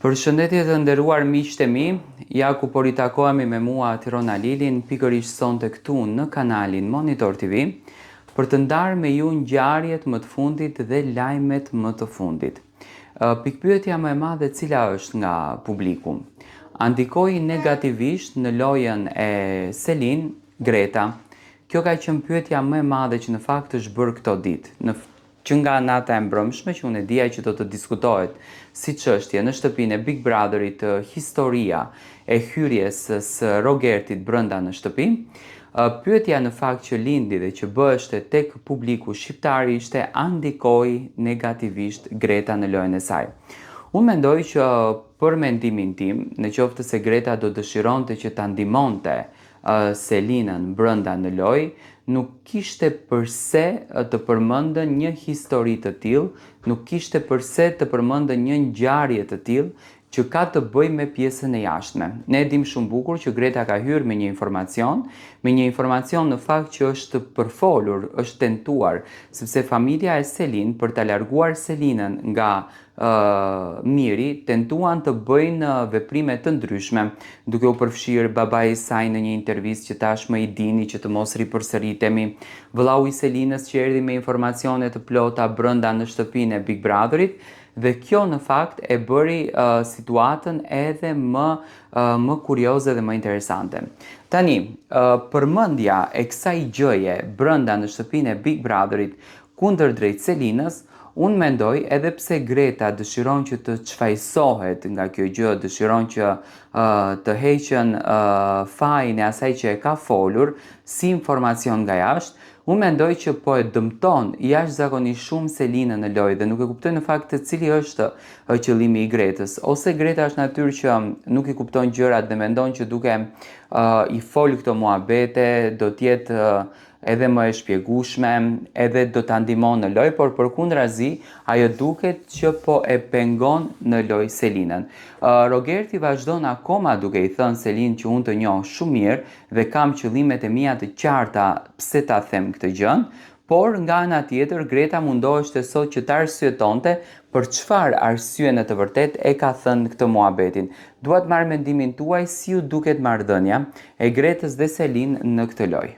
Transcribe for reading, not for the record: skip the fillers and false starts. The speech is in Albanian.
Përshëndetje të nderuar miqtë e mi, ja ku po ritakohemi me mua Tirona Lilin, pikërisht sonte këtu në kanalin Monitor TV, për të ndarë me ju ngjarjet më të fundit dhe lajmet më të fundit. Pikpyetja më e madhe cila është nga publiku? Andikoi negativisht në lojën e Selin Greta. Kjo ka qenë pyetja më e madhe që në fakt është bërë këto ditë. Që nga nata e mbrëmshme që unë e dija që do të diskutohet si çështje në shtëpinë e Big Brotherit, historia e hyrjes së Rogertit brenda në shtëpi. Pyetja në fakt që lindi dhe që bëheshte tek publiku shqiptar ishte a ndikoi negativisht Greta në lojën e saj. Unë mendoj që për mendimin tim, në qoftë se Greta do dëshironte që ta ndihmonte Selinën brenda në lojë, nuk kishte përse të përmendën një histori të tillë, nuk kishte përse të përmendën një ngjarje të tillë që ka të bëjë me pjesën e jashtme. Ne dim shumë bukur që Greta ka hyrë me një informacion në fakt që është përfolur, është tentuar, sepse familja e Selin për ta larguar Selinën nga Miri, tentuan të bëjnë veprime të ndryshme, duke u përfshirë babai i saj në një intervistë që tashmë i dini që të mos ripërsëritemi, vëllau i Selinës që erdhi me informacione të plota brenda në shtëpinë e Big Brotherit, dhe kjo në fakt e bëri situatën edhe më kurioze dhe më interesante. Tani, përmendja e kësaj gjëje brenda në shtëpinë e Big Brotherit kundër drejt Selinës, unë mendoj edhe pse Greta dëshiron që të çfajsohet nga kjo gjë, dëshiron që të heqen fajin e asaj që e ka folur si informacion nga jashtë, unë mendoj që po e dëmton jashtëzakonisht shumë Selinën në lojë dhe nuk e kuptoj në fakt cili është qëllimi i Gretës. Ose Greta është natyrë që nuk i kupton gjërat dhe mendon që duke i fol këto muhabete do të jetë edhe më e shpjegueshme, edhe do ta ndihmon në lojë, por përkundrazi ajo duket që po e pengon në lojë Selinën. Rogerti vazhdon akoma duke i thënë Selin që unë të njoh shumë mirë dhe kam qëllimet e mia të qarta pse ta them këtë gjë, por nga ana tjetër Greta mundoheshte sot që ta arsyetonte për çfarë arsye në të vërtetë e ka thënë këtë muhabetin. Dua të marr mendimin tuaj si ju duket marrëdhënia e Gretës dhe Selin në këtë lojë.